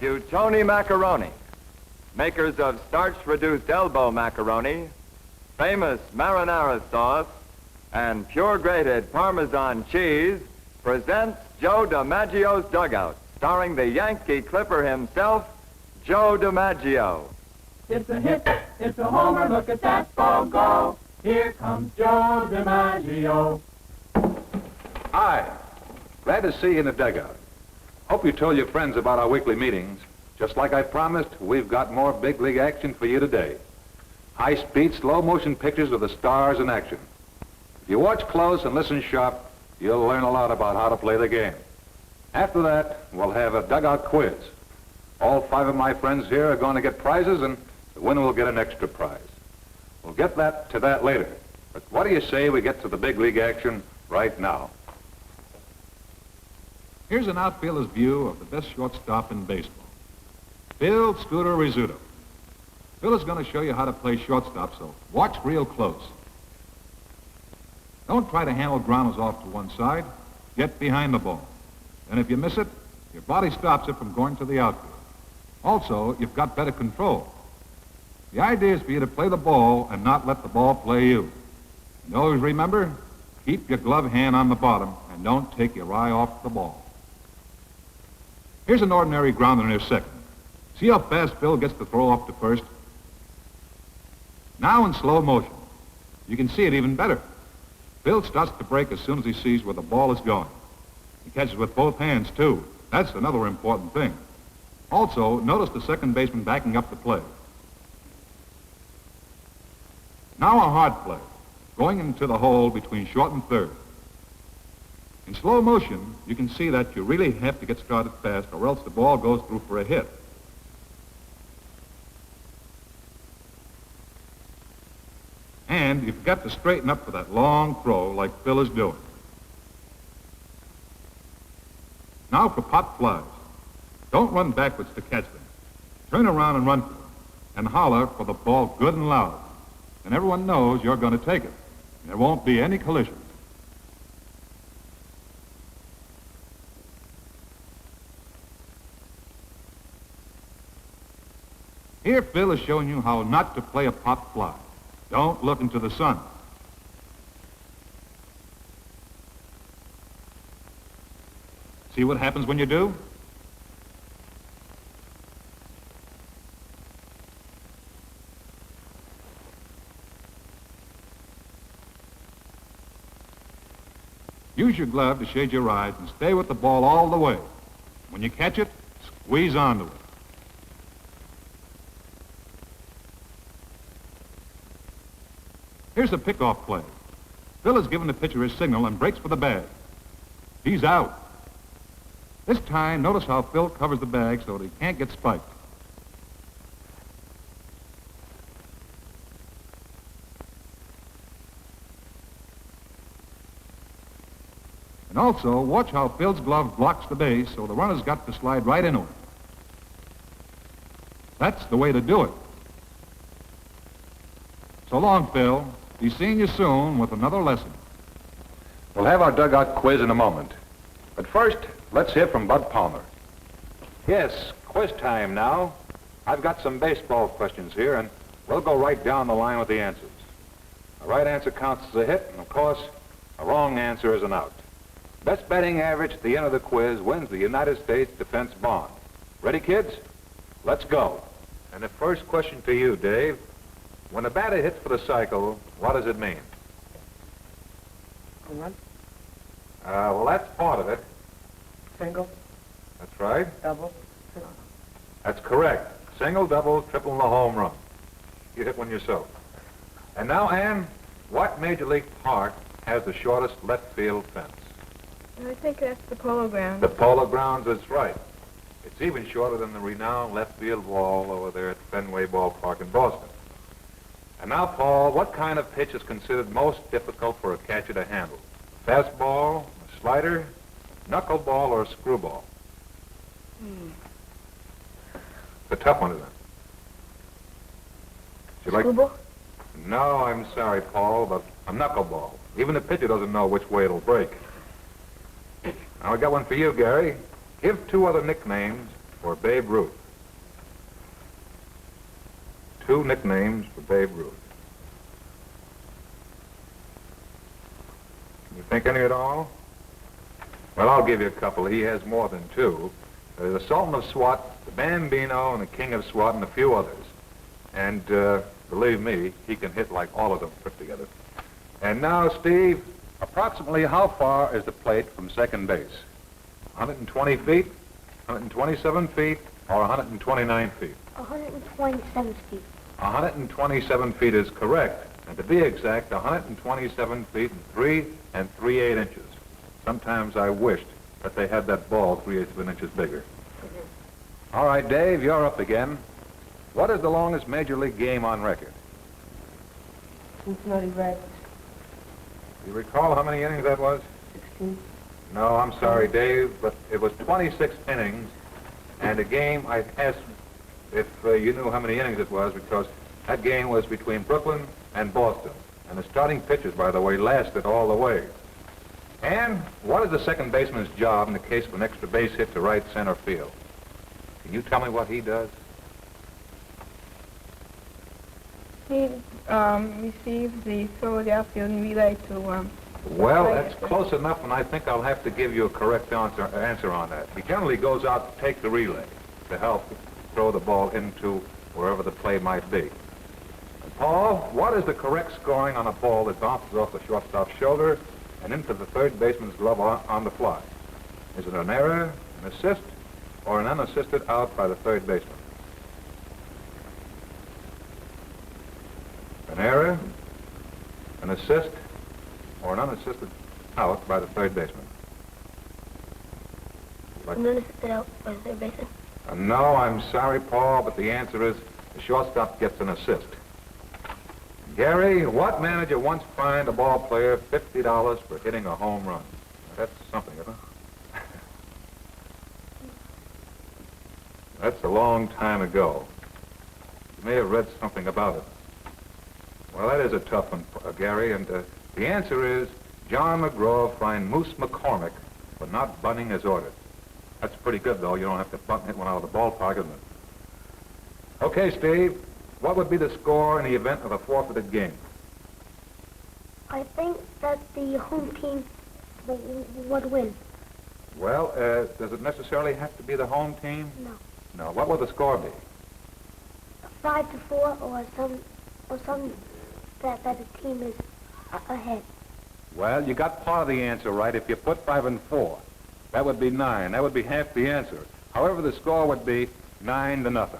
Buitoni Macaroni, makers of starch-reduced elbow macaroni, famous marinara sauce, and pure-grated Parmesan cheese, presents Joe DiMaggio's Dugout, starring the Yankee Clipper himself, Joe DiMaggio. It's a hit, it's a homer, look at that ball go. Here comes Joe DiMaggio. Hi, glad to see you in the dugout. Hope you told your friends about our weekly meetings. Just like I promised, we've got more big league action for you today. High-speed, slow-motion pictures of the stars in action. If you watch close and listen sharp, you'll learn a lot about how to play the game. After that, we'll have a dugout quiz. All 5 of my friends here are going to get prizes, and the winner will get an extra prize. We'll get to that later. But what do you say we get to the big league action right now? Here's an outfielder's view of the best shortstop in baseball, Phil Scooter Rizzuto. Phil is going to show you how to play shortstop, so watch real close. Don't try to handle grounders off to one side. Get behind the ball. And if you miss it, your body stops it from going to the outfield. Also, you've got better control. The idea is for you to play the ball and not let the ball play you. And always remember, keep your glove hand on the bottom and don't take your eye off the ball. Here's an ordinary grounder near second. See how fast Phil gets to throw off to first? Now in slow motion. You can see it even better. Phil starts to break as soon as he sees where the ball is going. He catches with both hands, too. That's another important thing. Also, notice the second baseman backing up the play. Now a hard play, going into the hole between short and third. In slow motion, you can see that you really have to get started fast or else the ball goes through for a hit. And you've got to straighten up for that long throw like Phil is doing. Now for pop flies. Don't run backwards to catch them. Turn around and run for them, and holler for the ball good and loud. And everyone knows you're going to take it. There won't be any collision. Here Phil is showing you how not to play a pop fly. Don't look into the sun. See what happens when you do? Use your glove to shade your eyes and stay with the ball all the way. When you catch it, squeeze onto it. Here's the pickoff play. Phil has given the pitcher his signal and breaks for the bag. He's out. This time, notice how Phil covers the bag so that he can't get spiked. And also, watch how Phil's glove blocks the base so the runner's got to slide right into it. That's the way to do it. So long, Phil. Be seeing you soon with another lesson. We'll have our dugout quiz in a moment. But first, let's hear from Bud Palmer. Yes, quiz time now. I've got some baseball questions here, and we'll go right down the line with the answers. A right answer counts as a hit, and of course, a wrong answer is an out. Best batting average at the end of the quiz wins the United States Defense Bond. Ready, kids? Let's go. And the first question to you, Dave. When a batter hits for the cycle, what does it mean? Home run. Well, that's part of it. Single. That's right. Double. Triple. That's correct. Single, double, triple, and a home run. You hit one yourself. And now, Ann, what Major League park has the shortest left field fence? I think that's the Polo Grounds. The Polo Grounds, that's right. It's even shorter than the renowned left field wall over there at Fenway Ballpark in Boston. And now, Paul, what kind of pitch is considered most difficult for a catcher to handle? Fastball, a slider, knuckleball, or a screwball? It's a tough one, isn't it? Screwball? No, I'm sorry, Paul, but a knuckleball. Even the pitcher doesn't know which way it'll break. Now, I got one for you, Gary. Give 2 other nicknames for Babe Ruth. 2 nicknames for Babe Ruth. Can you think any at all? Well, I'll give you a couple. He has more than 2. The Sultan of Swat, the Bambino, and the King of Swat, and a few others. And believe me, he can hit like all of them put together. And now, Steve, approximately how far is the plate from second base? 120 feet, 127 feet, or 129 feet? 127 feet. 127 feet is correct. And to be exact, 127 feet and 3 3/8 inches. Sometimes I wished that they had that ball 3/8 of an inches bigger. All right, Dave, you're up again. What is the longest major league game on record? Cincinnati Reds. Do you recall how many innings that was? 16. No, I'm sorry, Dave, but it was 26 innings, and a game, I asked if you knew how many innings it was, because that game was between Brooklyn and Boston. And the starting pitchers, by the way, lasted all the way. And what is the second baseman's job in the case of an extra base hit to right center field? Can you tell me what he does? He receives the throw of the outfield and relay to Well, that's close enough, and I think I'll have to give you a correct answer on that. He generally goes out to take the relay to help throw the ball into wherever the play might be. And Paul, what is the correct scoring on a ball that bounces off the shortstop's shoulder and into the third baseman's glove on the fly? Is it an error, an assist, or an unassisted out by the third baseman? An error, an assist, or an unassisted out by the third baseman? An unassisted out by the third baseman. No, I'm sorry, Paul, but the answer is the shortstop gets an assist. Gary, what manager once fined a ball player $50 for hitting a home run? That's something, isn't it? That's a long time ago. You may have read something about it. Well, that is a tough one, Gary, and the answer is John McGraw fined Moose McCormick for not bunting as ordered. That's pretty good, though. You don't have to bunt and hit one out of the ballpark, isn't it? Okay, Steve, what would be the score in the event of a forfeited game? I think that the home team would win. Well, does it necessarily have to be the home team? No. No. What would the score be? 5-4 or some that the team is ahead. Well, you got part of the answer right. If you put 5 and 4, that would be 9. That would be half the answer. However, the score would be 9-0.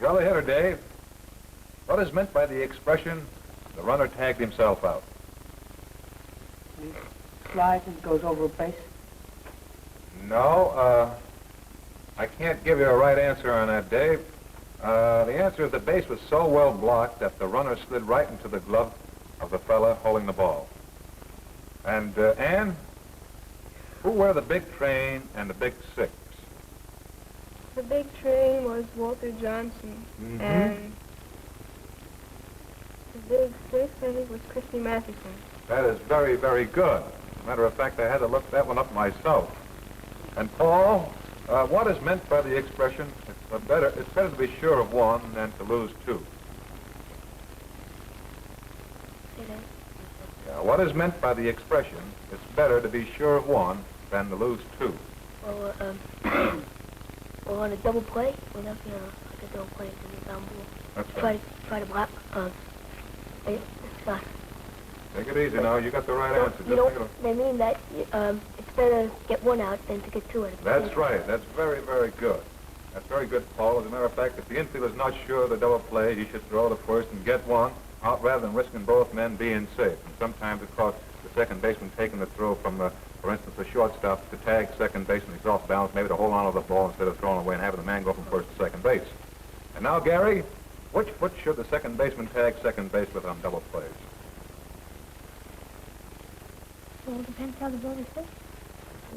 You're the hitter, Dave. What is meant by the expression, the runner tagged himself out? He slides and goes over a base. No, I can't give you a right answer on that, Dave. The answer is the base was so well blocked that the runner slid right into the glove of the fella holding the ball. And, Ann, who were the big train and the big six? The big train was Walter Johnson, Mm-hmm. and the big six, I think, was Christy Mathewson. That is very, very good. As a matter of fact, I had to look that one up myself. And Paul, what is meant by the expression, it's better to be sure of one than to lose two? Yeah, what is meant by the expression, it's better to be sure of one than to lose two? Well, on a double play, whenever you like a double play, and you down ball, That's right. try to block. Take it easy now. You got the right answer. You know, they mean that it's better to get one out than to get two out. That's right. That's very, very good. That's very good, Paul. As a matter of fact, if the infielder's not sure of the double play, he should throw to first and get one out rather than risking both men being safe. And sometimes it costs the second baseman taking the throw from, for instance, the shortstop to tag second baseman. He's off balance, maybe to hold on to the ball instead of throwing away and having the man go from first to second base. And now, Gary, which foot should the second baseman tag second base with on double plays? Well, it depends how the ball is hit.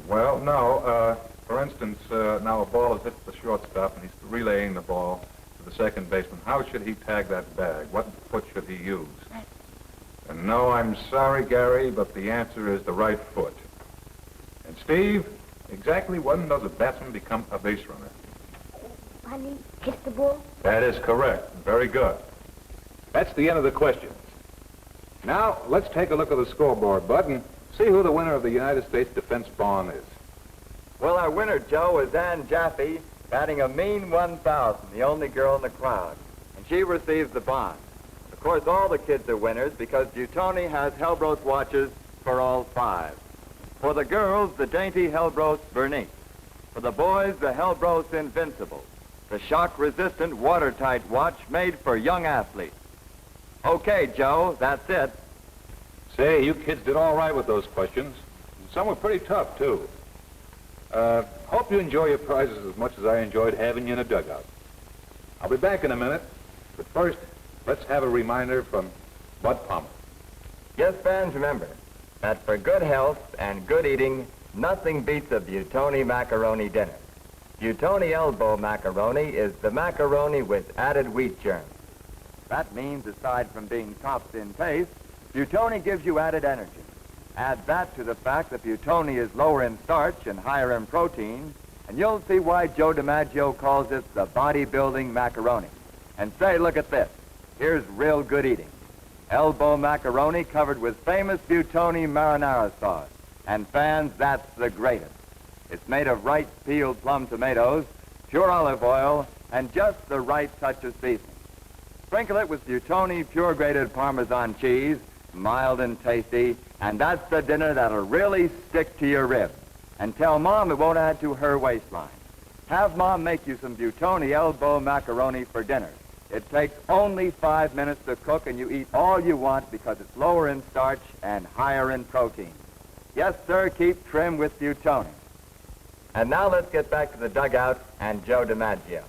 Well, no. For instance, now a ball has hit the shortstop and he's relaying the ball to the second baseman. How should he tag that bag? What foot should he use? Right. And no, I'm sorry, Gary, but the answer is the right foot. And Steve, exactly when does a batsman become a base runner? Can he hit the ball? That is correct. Very good. That's the end of the questions. Now, let's take a look at the scoreboard, Bud, and see who the winner of the United States Defense Bond is. Well, our winner, Joe, is Ann Jaffe, batting a mean 1,000, the only girl in the crowd. And she receives the bond. Of course, all the kids are winners because Buitoni has Hellbros watches for all 5. For the girls, the dainty Hellbros Bernice. For the boys, the Hellbros Invincible, the shock-resistant, watertight watch made for young athletes. Okay, Joe, that's it. Say, you kids did all right with those questions. Some were pretty tough, too. Hope you enjoy your prizes as much as I enjoyed having you in a dugout. I'll be back in a minute, but first, let's have a reminder from Bud Palmer. Yes, fans, remember that for good health and good eating, nothing beats a Buitoni macaroni dinner. Buitoni elbow macaroni is the macaroni with added wheat germs. That means, aside from being tops in taste, Buitoni gives you added energy. Add that to the fact that Buitoni is lower in starch and higher in protein, and you'll see why Joe DiMaggio calls it the bodybuilding macaroni. And say, look at this. Here's real good eating. Elbow macaroni covered with famous Buitoni marinara sauce. And fans, that's the greatest. It's made of ripe peeled plum tomatoes, pure olive oil, and just the right touch of seasoning. Sprinkle it with Buitoni pure grated Parmesan cheese, mild and tasty, and that's the dinner that'll really stick to your ribs. And tell Mom it won't add to her waistline. Have Mom make you some Buitoni elbow macaroni for dinner. It takes only 5 minutes to cook, and you eat all you want because it's lower in starch and higher in protein. Yes, sir, keep trim with Buitoni. And now let's get back to the dugout and Joe DiMaggio.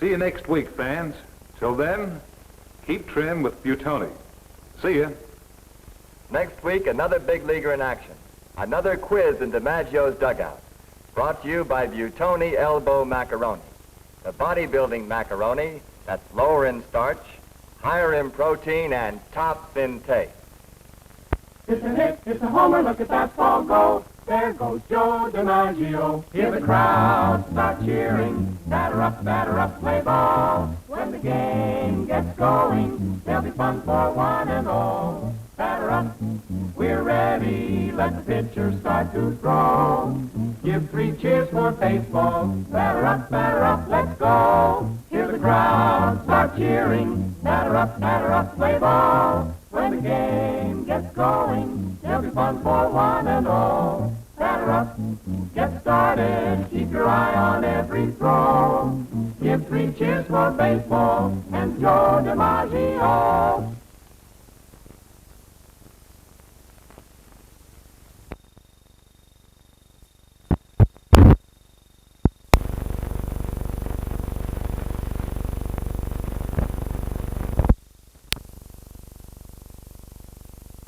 See you next week, fans. Till then, keep trim with Buitoni. See ya. Next week, another big leaguer in action. Another quiz in DiMaggio's dugout. Brought to you by Buitoni elbow macaroni. The bodybuilding macaroni that's lower in starch, higher in protein, and tops in taste. It's a hit, it's a homer, look at that ball go. There goes Joe DiMaggio. Hear the crowd start cheering. Batter up, play ball. When the game gets going, there'll be fun for one and all. Batter up, we're ready. Let the pitcher start to throw. Give 3 cheers for baseball. Batter up, let's go. Hear the crowd start cheering. Batter up, play ball. When the game gets going, there'll be fun for one and all. Batter up, get started, keep your eye on every throw. Give 3 cheers for baseball and Joe DiMaggio.